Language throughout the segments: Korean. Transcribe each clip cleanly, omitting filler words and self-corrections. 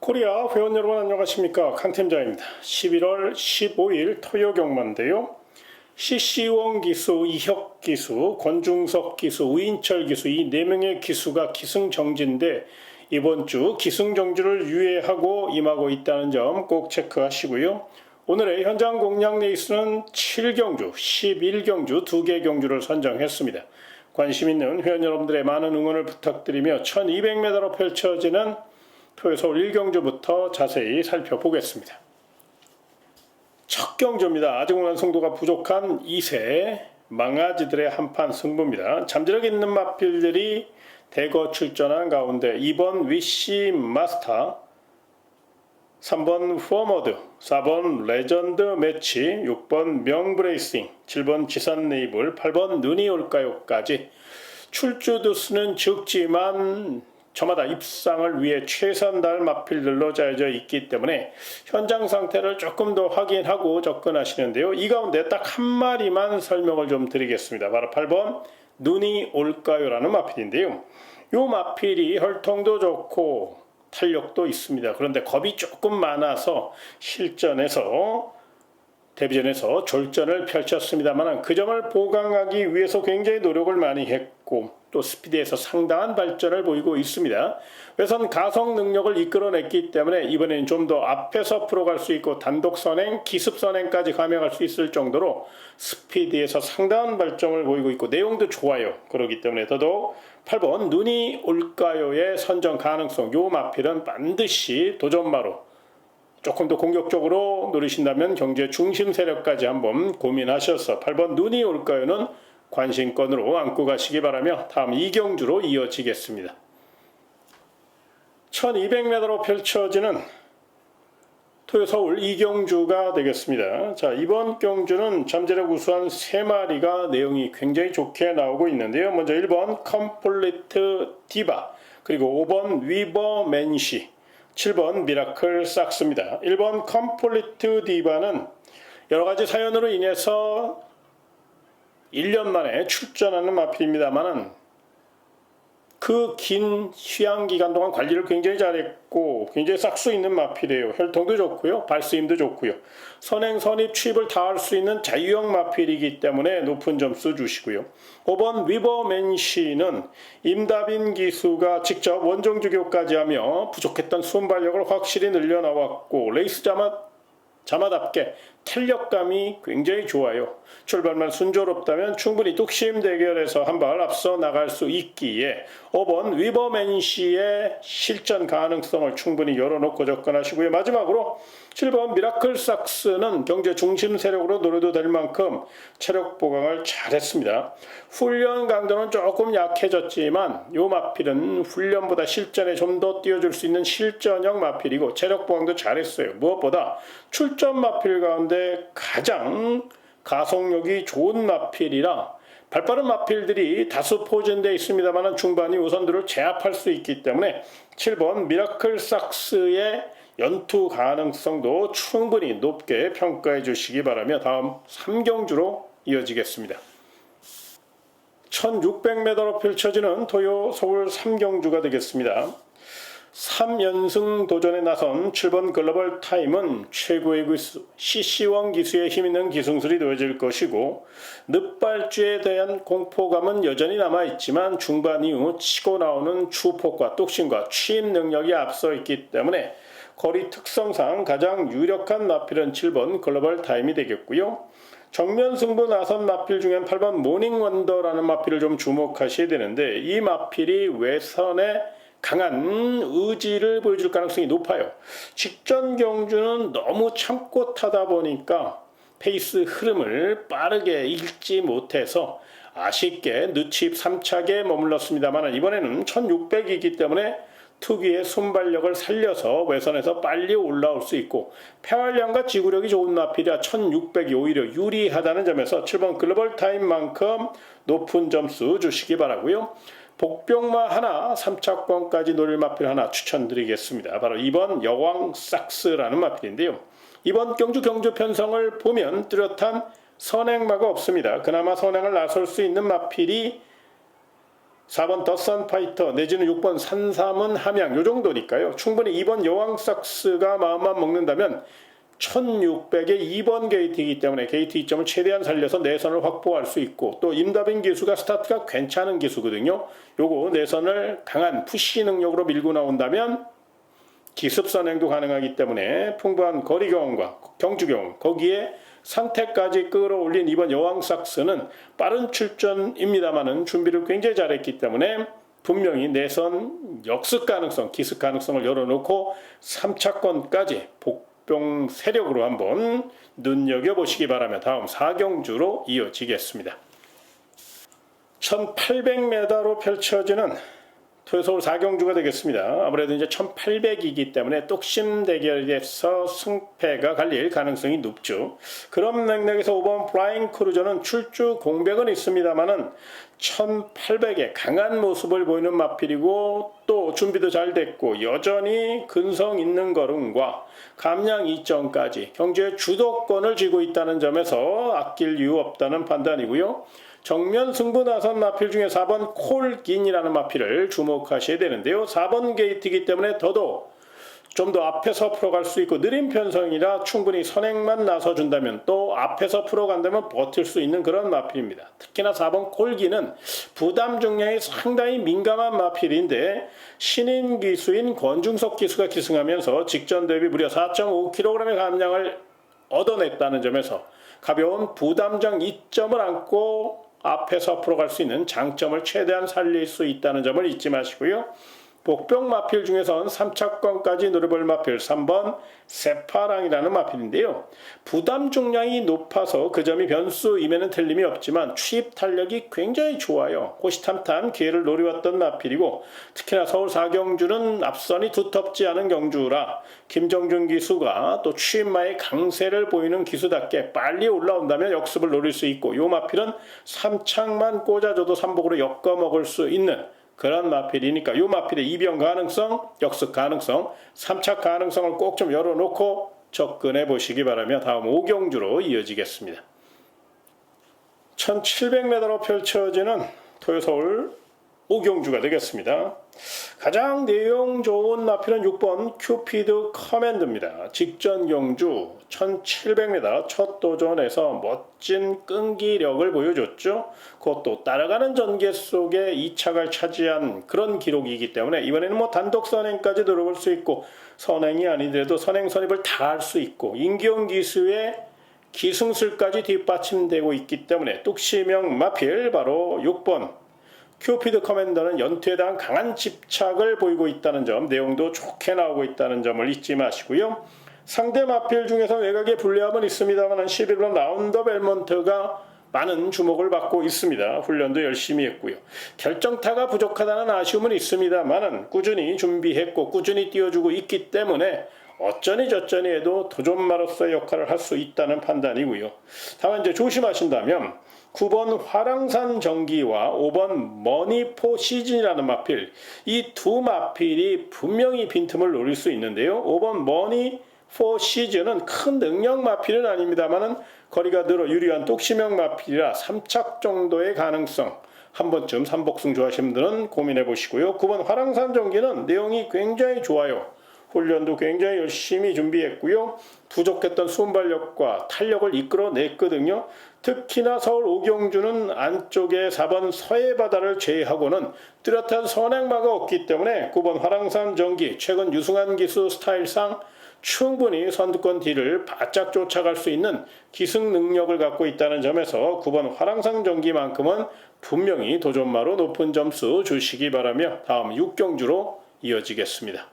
코리아 회원 여러분 안녕하십니까, 강팀장입니다. 11월 15일 토요 경마인데요. CC1 기수, 이혁 기수, 권중석 기수, 우인철 기수 이 4명의 기수가 기승정지인데 이번 주 기승정지를 유예하고 임하고 있다는 점 꼭 체크하시고요. 오늘의 현장 공략 레이스는 7경주, 11경주 2개 경주를 선정했습니다. 관심 있는 회원 여러분들의 많은 응원을 부탁드리며 1200m로 펼쳐지는 토요서울 1경주부터 자세히 살펴보겠습니다. 첫 경주입니다. 아직 완성도가 부족한 2세 망아지들의 한판 승부입니다. 잠재력 있는 마필들이 대거 출전한 가운데 2번 위시 마스터, 3번 포머드, 4번 레전드 매치, 6번 명브레이싱, 7번 지산 네이블, 8번 눈이 올까요까지 출주 수는 적지만 저마다 입상을 위해 최선 다할 마필들로 짜여져 있기 때문에 현장 상태를 조금 더 확인하고 접근하시는데요. 이 가운데 딱 한 마리만 설명을 좀 드리겠습니다. 바로 8번 눈이 올까요라는 마필인데요. 이 마필이 혈통도 좋고 탄력도 있습니다. 그런데 겁이 조금 많아서 실전에서 데뷔전에서 졸전을 펼쳤습니다만 그 점을 보강하기 위해서 굉장히 노력을 많이 했고 또 스피드에서 상당한 발전을 보이고 있습니다. 외선 가속 능력을 이끌어냈기 때문에 이번에는 좀 더 앞에서 풀어갈 수 있고 단독 선행, 기습 선행까지 감행할 수 있을 정도로 스피드에서 상당한 발전을 보이고 있고 내용도 좋아요. 그렇기 때문에 더더욱 8번 눈이 올까요의 선정 가능성, 요 마필은 반드시 도전마로 조금 더 공격적으로 노리신다면 경제 중심 세력까지 한번 고민하셔서 8번 눈이 올까요는 관심권으로 안고 가시기 바라며 다음 2경주로 이어지겠습니다. 1200m로 펼쳐지는 토요서울 2경주가 되겠습니다. 자, 이번 경주는 잠재력 우수한 3마리가 내용이 굉장히 좋게 나오고 있는데요. 먼저 1번 컴플리트 디바, 그리고 5번 위버 맨시, 7번 미라클 삭스입니다. 1번 컴플리트 디바는 여러가지 사연으로 인해서 1년 만에 출전하는 마필입니다만 그 긴 휴양 기간 동안 관리를 굉장히 잘했고 굉장히 싹수 있는 마필이에요. 혈통도 좋고요. 발수임도 좋고요. 선행, 선입, 취입을 다 할 수 있는 자유형 마필이기 때문에 높은 점수 주시고요. 5번 위버맨시는 임다빈 기수가 직접 원정주교까지 하며 부족했던 순발력을 확실히 늘려나왔고 레이스 자마답게 탄력감이 굉장히 좋아요. 출발만 순조롭다면 충분히 뚝심 대결에서 한 발 앞서 나갈 수 있기에 5번 위버맨시의 실전 가능성을 충분히 열어놓고 접근하시고요. 마지막으로 7번 미라클 삭스는 경제 중심 세력으로 노려도 될 만큼 체력 보강을 잘했습니다. 훈련 강도는 조금 약해졌지만 이 마필은 훈련보다 실전에 좀 더 띄워줄 수 있는 실전형 마필이고 체력 보강도 잘했어요. 무엇보다 출전 마필 가운데 가장 가속력이 좋은 마필이라 발빠른 마필들이 다수 포진되어 있습니다만 중반이 우선들을 제압할 수 있기 때문에 7번 미라클 삭스의 연투 가능성도 충분히 높게 평가해 주시기 바라며 다음 3경주로 이어지겠습니다. 1600m로 펼쳐지는 토요 서울 3경주가 되겠습니다. 3연승 도전에 나선 7번 글로벌 타임은 최고의 기수, CC1 기수의 힘있는 기승술이 되어질 것이고 늪발주에 대한 공포감은 여전히 남아있지만 중반 이후 치고 나오는 추폭과 뚝심과 취임 능력이 앞서 있기 때문에 거리 특성상 가장 유력한 마필은 7번 글로벌 타임이 되겠고요. 정면 승부 나선 마필 중엔 8번 모닝원더라는 마필을 좀 주목하셔야 되는데 이 마필이 외선에 강한 의지를 보여줄 가능성이 높아요. 직전 경주는 너무 참고 타다 보니까 페이스 흐름을 빠르게 읽지 못해서 아쉽게 늦칩 3착에 머물렀습니다만 이번에는 1600이기 때문에 특유의 순발력을 살려서 외선에서 빨리 올라올 수 있고 폐활량과 지구력이 좋은 마필이라 1600이 오히려 유리하다는 점에서 7번 글로벌 타임만큼 높은 점수 주시기 바라고요. 복병마 하나, 3착권까지 노릴 마필 하나 추천드리겠습니다. 바로 2번 여왕 삭스라는 마필인데요. 이번 경주 편성을 보면 뚜렷한 선행마가 없습니다. 그나마 선행을 나설 수 있는 마필이 4번 더선 파이터 내지는 6번 산삼은 함양 요 정도니까요. 충분히 2번 여왕삭스가 마음만 먹는다면 1600의 2번 게이트이기 때문에 게이트 2점을 최대한 살려서 내선을 확보할 수 있고, 또 임다빈 기수가 스타트가 괜찮은 기수거든요. 요거 내선을 강한 푸시 능력으로 밀고 나온다면 기습 선행도 가능하기 때문에 풍부한 거리 경험과 경주 경험, 거기에 상태까지 끌어올린 이번 여왕삭스는 빠른 출전입니다만은 준비를 굉장히 잘했기 때문에 분명히 내선 역습 가능성, 기습 가능성을 열어놓고 3차권까지 복병 세력으로 한번 눈여겨보시기 바라며 다음 4경주로 이어지겠습니다. 1800m로 펼쳐지는 토요서울 4경주가 되겠습니다. 아무래도 이제 1800이기 때문에 똑심 대결에서 승패가 갈릴 가능성이 높죠. 그런 맥락에서 5번 플라잉 크루저는 출주 공백은 있습니다만은 1800에 강한 모습을 보이는 마필이고, 또 준비도 잘 됐고 여전히 근성 있는 걸음과 감량 2점까지 경주의 주도권을 쥐고 있다는 점에서 아낄 이유 없다는 판단이고요. 정면 승부 나선 마필 중에 4번 콜긴이라는 마필을 주목하셔야 되는데요. 4번 게이트이기 때문에 더더욱 좀 더 앞에서 풀어갈 수 있고 느린 편성이라 충분히 선행만 나서준다면 또 앞에서 풀어간다면 버틸 수 있는 그런 마필입니다. 특히나 4번 콜긴은 부담 중량이 상당히 민감한 마필인데 신인 기수인 권중석 기수가 기승하면서 직전 대비 무려 4.5kg의 감량을 얻어냈다는 점에서 가벼운 부담장 2점을 안고 앞에서 풀어갈 수 있는 장점을 최대한 살릴 수 있다는 점을 잊지 마시고요. 복병 마필 중에선 3차권까지 노려볼 마필 3번 세파랑이라는 마필인데요. 부담 중량이 높아서 그 점이 변수임에는 틀림이 없지만 취입 탄력이 굉장히 좋아요. 호시탐탐 기회를 노려왔던 마필이고, 특히나 서울 4경주는 앞선이 두텁지 않은 경주라 김정준 기수가 또 취입마의 강세를 보이는 기수답게 빨리 올라온다면 역습을 노릴 수 있고, 이 마필은 3착만 꽂아줘도 3복으로 엮어먹을 수 있는 그런 마필이니까 이 마필의 이변 가능성, 역습 가능성, 3착 가능성을 꼭 좀 열어놓고 접근해 보시기 바라며 다음 5경주로 이어지겠습니다. 1700m로 펼쳐지는 토요서울 5경주가 되겠습니다. 가장 내용 좋은 마필은 6번 큐피드 커맨드입니다. 직전 경주 1700m 첫 도전에서 멋진 끈기력을 보여줬죠. 그것도 따라가는 전개 속에 2착을 차지한 그런 기록이기 때문에 이번에는 뭐 단독 선행까지 노려볼 수 있고, 선행이 아니더라도 선행 선입을 다 할 수 있고, 임기용 기수의 기승술까지 뒷받침되고 있기 때문에 뚝심형 마필 바로 6번 큐피드 커맨더는 연투에 대한 강한 집착을 보이고 있다는 점, 내용도 좋게 나오고 있다는 점을 잊지 마시고요. 상대 마필 중에서 외곽에 불리함은 있습니다만 11번 라운더 벨몬트가 많은 주목을 받고 있습니다. 훈련도 열심히 했고요. 결정타가 부족하다는 아쉬움은 있습니다만 꾸준히 준비했고 꾸준히 띄워주고 있기 때문에 어쩌니 저쩌니 해도 도전마로서의 역할을 할 수 있다는 판단이고요. 다만 이제 조심하신다면 9번 화랑산 정기와 5번 머니포 시즌이라는 마필, 이 두 마필이 분명히 빈틈을 노릴 수 있는데요. 5번 머니포 시즌은 큰 능력 마필은 아닙니다만은 거리가 늘어 유리한 똑심형 마필이라 3착 정도의 가능성, 한 번쯤 3복승 좋아하시는 분들은 고민해 보시고요. 9번 화랑산 정기는 내용이 굉장히 좋아요. 훈련도 굉장히 열심히 준비했고요. 부족했던 순발력과 탄력을 이끌어냈거든요. 특히나 서울 5경주는 안쪽에 4번 서해바다를 제외하고는 뚜렷한 선행마가 없기 때문에 9번 화랑산 정기, 최근 유승환 기수 스타일상 충분히 선두권 뒤를 바짝 쫓아갈 수 있는 기승 능력을 갖고 있다는 점에서 9번 화랑산 정기만큼은 분명히 도전마로 높은 점수 주시기 바라며 다음 6경주로 이어지겠습니다.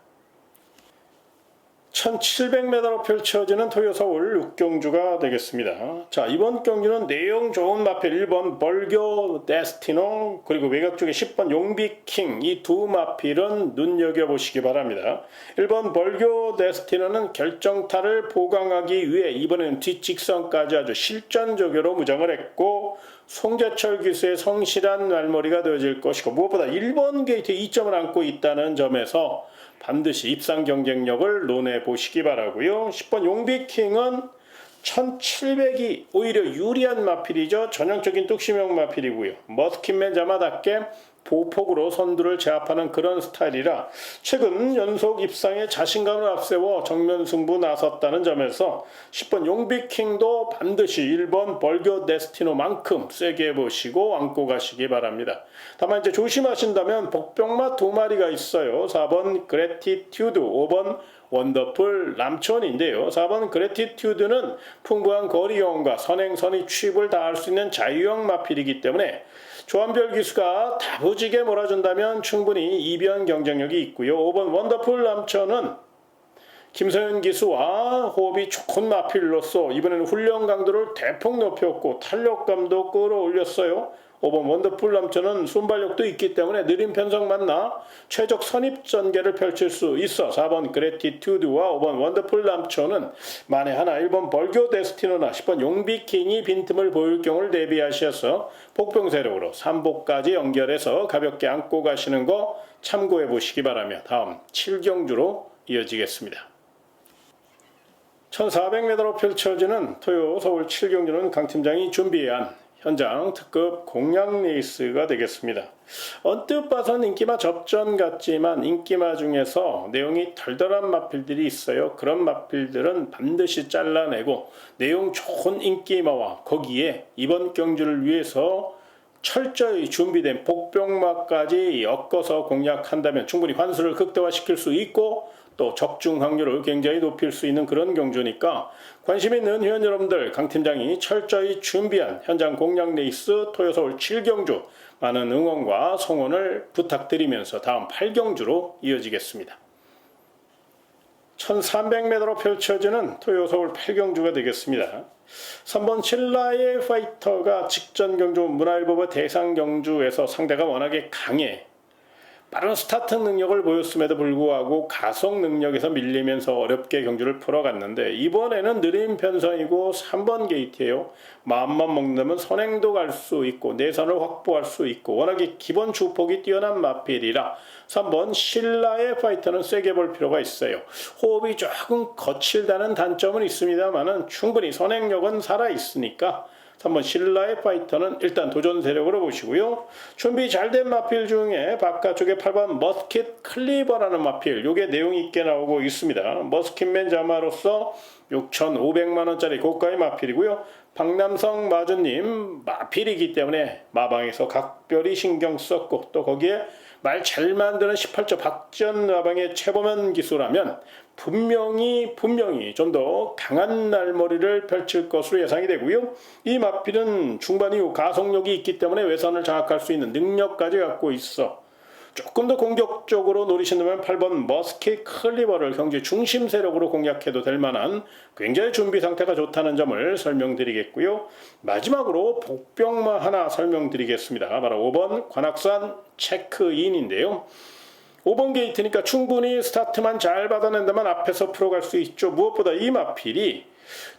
1700m로 펼쳐지는 토요서울 6경주가 되겠습니다. 자, 이번 경주는 내용 좋은 마필 1번 벌교 데스티노 그리고 외곽 쪽에 10번 용비킹, 이 두 마필은 눈여겨보시기 바랍니다. 1번 벌교 데스티노는 결정타를 보강하기 위해 이번에는 뒷직선까지 아주 실전적으로 무장을 했고 송재철 기수의 성실한 말머리가 되어질 것이고, 무엇보다 1번 게이트 2점을 안고 있다는 점에서 반드시 입상 경쟁력을 논해 보시기 바라고요. 10번 용비킹은 1700이 오히려 유리한 마필이죠. 전형적인 뚝심형 마필이고요. 머스킷맨 자마답게 보폭으로 선두를 제압하는 그런 스타일이라 최근 연속 입상에 자신감을 앞세워 정면 승부 나섰다는 점에서 10번 용비킹도 반드시 1번 벌교 데스티노만큼 세게 보시고 안고 가시기 바랍니다. 다만 이제 조심하신다면 복병마 2마리가 있어요. 4번 그래티튜드, 5번 원더풀 남촌인데요. 4번 그래티튜드는 풍부한 거리경험과 선행선의 취입을 다할 수 있는 자유형 마필이기 때문에 조한별 기수가 다부지게 몰아준다면 충분히 이변 경쟁력이 있고요. 5번 원더풀 남촌은 김서현 기수와 호흡이 좋은 마필로서 이번에는 훈련 강도를 대폭 높였고 탄력감도 끌어올렸어요. 5번 원더풀 남천은 순발력도 있기 때문에 느린 편성 만나 최적 선입 전개를 펼칠 수 있어 4번 그래티튜드와 5번 원더풀 남천은 만에 하나 1번 벌교 데스티노나 10번 용비킹이 빈틈을 보일 경우를 대비하셔서 복병 세력으로 3복까지 연결해서 가볍게 안고 가시는 거 참고해 보시기 바라며 다음 7경주로 이어지겠습니다. 1400m로 펼쳐지는 토요 서울 7경주는 강 팀장이 준비한 현장 특급 공략 레이스가 되겠습니다. 언뜻 봐선 인기마 접전 같지만 인기마 중에서 내용이 덜덜한 마필들이 있어요. 그런 마필들은 반드시 잘라내고 내용 좋은 인기마와 거기에 이번 경주를 위해서 철저히 준비된 복병마까지 엮어서 공략한다면 충분히 환수를 극대화시킬 수 있고 또 적중 확률을 굉장히 높일 수 있는 그런 경주니까 관심 있는 회원 여러분들 강 팀장이 철저히 준비한 현장 공략 레이스 토요서울 7경주 많은 응원과 성원을 부탁드리면서 다음 8경주로 이어지겠습니다. 1300m로 펼쳐지는 토요서울 8경주가 되겠습니다. 3번 칠라의 파이터가 직전 경주 문화일보의 대상 경주에서 상대가 워낙에 강해 빠른 스타트 능력을 보였음에도 불구하고 가속 능력에서 밀리면서 어렵게 경주를 풀어갔는데 이번에는 느린 편성이고 3번 게이트예요. 마음만 먹는다면 선행도 갈 수 있고 내선을 확보할 수 있고 워낙에 기본 주폭이 뛰어난 마필이라 3번 신라의 파이터는 세게 볼 필요가 있어요. 호흡이 조금 거칠다는 단점은 있습니다만 충분히 선행력은 살아있으니까 3번 신라의 파이터는 일단 도전 세력으로 보시고요. 준비 잘된 마필 중에 바깥쪽에 8번 머스킷 클리버라는 마필 요게 내용 있게 나오고 있습니다. 머스킷맨 자마로서 6,500만원짜리 고가의 마필이고요. 박남성 마주님 마필이기 때문에 마방에서 각별히 신경 썼고 또 거기에 말 잘 만드는 18조 박전 마방의 최범현 기수라면 분명히 좀 더 강한 날머리를 펼칠 것으로 예상이 되고요. 이 마필은 중반 이후 가속력이 있기 때문에 외선을 장악할 수 있는 능력까지 갖고 있어 조금 더 공격적으로 노리신다면 8번 머스킷 클리버를 경기 중심 세력으로 공략해도 될 만한 굉장히 준비 상태가 좋다는 점을 설명드리겠고요. 마지막으로 복병마 하나 설명드리겠습니다. 바로 5번 관악산 체크인인데요. 5번 게이트니까 충분히 스타트만 잘 받아낸다면 앞에서 풀어갈 수 있죠. 무엇보다 이 마필이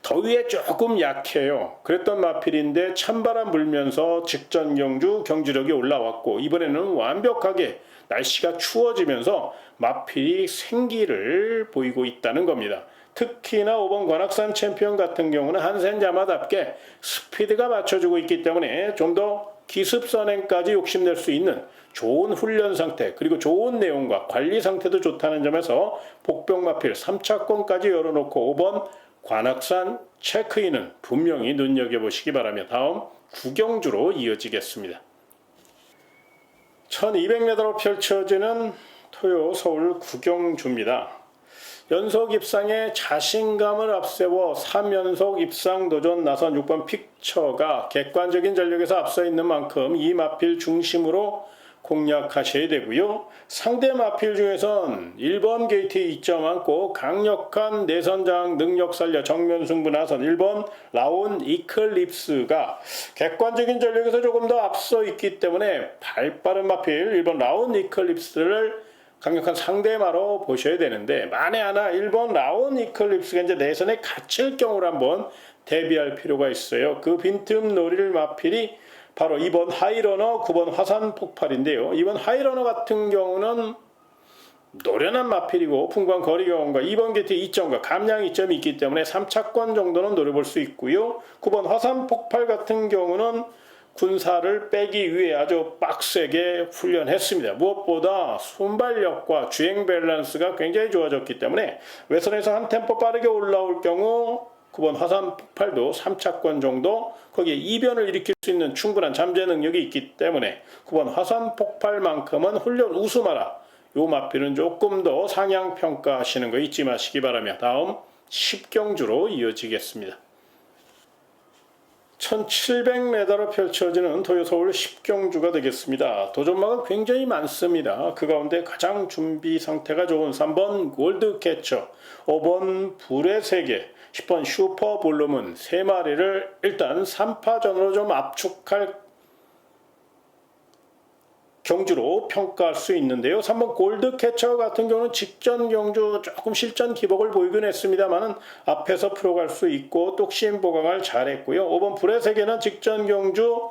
더위에 조금 약해요. 그랬던 마필인데 찬바람 불면서 직전 경주 경주력이 올라왔고 이번에는 완벽하게 날씨가 추워지면서 마필이 생기를 보이고 있다는 겁니다. 특히나 5번 관악산 챔피언 같은 경우는 한센자마답게 스피드가 맞춰주고 있기 때문에 좀 더 기습 선행까지 욕심낼 수 있는 좋은 훈련 상태 그리고 좋은 내용과 관리 상태도 좋다는 점에서 복병마필 3차권까지 열어놓고 5번 관악산 체크인은 분명히 눈여겨보시기 바라며 다음 9경주로 이어지겠습니다. 1200m로 펼쳐지는 토요 서울 9경주입니다. 연속 입상에 자신감을 앞세워 3연속 입상 도전 나선 6번 픽처가 객관적인 전력에서 앞서 있는 만큼 이 마필 중심으로 공략하셔야 되고요. 상대 마필 중에선 1번 게이트에 이점 안고 강력한 내선장 능력 살려 정면 승부 나선 1번 라온 이클립스가 객관적인 전력에서 조금 더 앞서 있기 때문에 발빠른 마필 1번 라온 이클립스를 강력한 상대마로 보셔야 되는데 만에 하나 1번 라온 이클립스가 이제 내선에 갇힐 경우를 한번 대비할 필요가 있어요. 그 빈틈 노릴 마필이 바로 2번 하이러너, 9번 화산 폭발인데요. 2번 하이러너 같은 경우는 노련한 마필이고 풍부한 거리 경험과 2번 게이트 2점과 감량 2점이 있기 때문에 3차권 정도는 노려볼 수 있고요. 9번 화산 폭발 같은 경우는 군사를 빼기 위해 아주 빡세게 훈련했습니다. 무엇보다 순발력과 주행 밸런스가 굉장히 좋아졌기 때문에 외선에서 한 템포 빠르게 올라올 경우 9번 화산 폭발도 3차권 정도 거기에 이변을 일으킬 수 있는 충분한 잠재 능력이 있기 때문에 9번 화산 폭발만큼은 훈련 우수마라. 요 마필은 조금 더 상향 평가하시는 거 잊지 마시기 바라며 다음 10경주로 이어지겠습니다. 1700m로 펼쳐지는 도요서울 10경주가 되겠습니다. 도전마가 굉장히 많습니다. 그 가운데 가장 준비 상태가 좋은 3번 골드캐쳐, 5번 불의 세계, 10번 슈퍼블룸은 3마리를 일단 3파전으로 좀 압축할 경주로 평가할 수 있는데요. 3번 골드캐쳐 같은 경우는 직전 경주 조금 실전 기복을 보이긴 했습니다만 앞에서 풀어갈 수 있고 뚝심 보강을 잘했고요. 5번 불의 세계는 직전 경주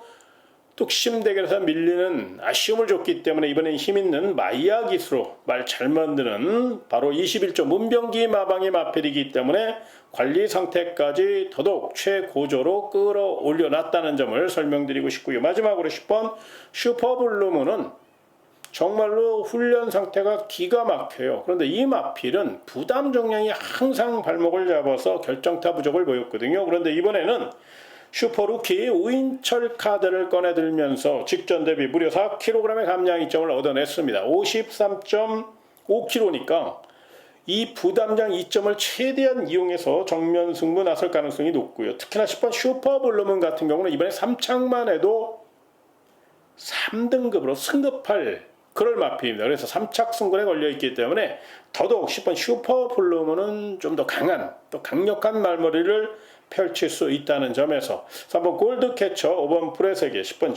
뚝심 대결에서 밀리는 아쉬움을 줬기 때문에 이번엔 힘있는 마이야 기수로 말 잘 만드는 바로 21조 문병기 마방의 마필이기 때문에 관리 상태까지 더더욱 최고조로 끌어올려 놨다는 점을 설명드리고 싶고요. 마지막으로 10번 슈퍼블루문은 정말로 훈련 상태가 기가 막혀요. 그런데 이 마필은 부담 정량이 항상 발목을 잡아서 결정타 부족을 보였거든요. 그런데 이번에는 슈퍼루키 우인철 카드를 꺼내들면서 직전 대비 무려 4kg의 감량 이점을 얻어냈습니다. 53.5kg니까 이 부담량 이점을 최대한 이용해서 정면 승부 나설 가능성이 높고요. 특히나 10번 슈퍼블루문 같은 경우는 이번에 3착만 해도 3등급으로 승급할 그럴 마필입니다. 그래서 3착 승군에 걸려있기 때문에 더더욱 10번 슈퍼블루문은 좀 더 강한 또 강력한 말머리를 펼칠 수 있다는 점에서 3번 골드캐쳐, 5번 불의 세계, 10번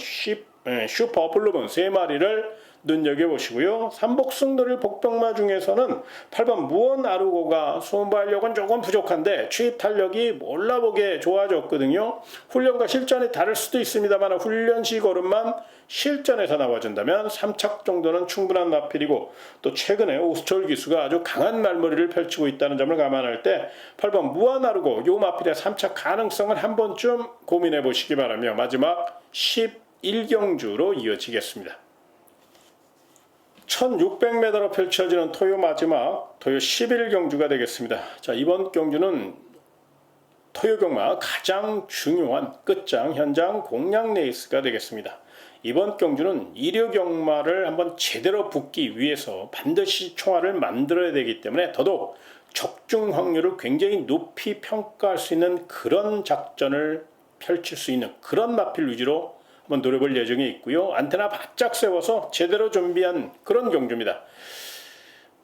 슈퍼블루문 3마리를 눈여겨보시고요. 삼복승들을 복병마 중에서는 8번 무언 아르고가 순발력은 조금 부족한데 추입 탄력이 몰라보게 좋아졌거든요. 훈련과 실전이 다를 수도 있습니다만 훈련시 걸음만 실전에서 나와준다면 3착 정도는 충분한 마필이고 또 최근에 오스철 기수가 아주 강한 말머리를 펼치고 있다는 점을 감안할 때 8번 무언 아르고 요 마필의 3착 가능성을 한 번쯤 고민해 보시기 바라며 마지막 11경주로 이어지겠습니다. 1600m로 펼쳐지는 토요 마지막 토요 11경주가 되겠습니다. 자, 이번 경주는 토요 경마 가장 중요한 끝장 현장 공략 레이스가 되겠습니다. 이번 경주는 일요 경마를 한번 제대로 붙기 위해서 반드시 총알을 만들어야 되기 때문에 더더욱 적중 확률을 굉장히 높이 평가할 수 있는 그런 작전을 펼칠 수 있는 그런 마필 위주로 한번 노려볼 예정에 있고요. 안테나 바짝 세워서 제대로 준비한 그런 경주입니다.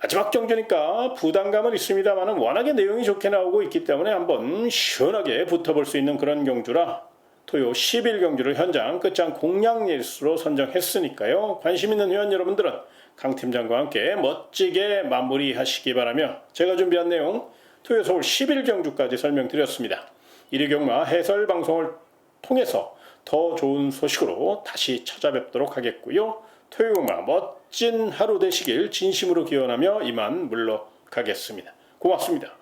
마지막 경주니까 부담감은 있습니다만 워낙에 내용이 좋게 나오고 있기 때문에 한번 시원하게 붙어볼 수 있는 그런 경주라 토요 11경주를 현장 끝장 공략 레이스로 선정했으니까요. 관심 있는 회원 여러분들은 강 팀장과 함께 멋지게 마무리하시기 바라며 제가 준비한 내용 토요 서울 11경주까지 설명드렸습니다. 일요 경마 해설 방송을 통해서 더 좋은 소식으로 다시 찾아뵙도록 하겠고요. 토요 경마 멋진 하루 되시길 진심으로 기원하며 이만 물러가겠습니다. 고맙습니다.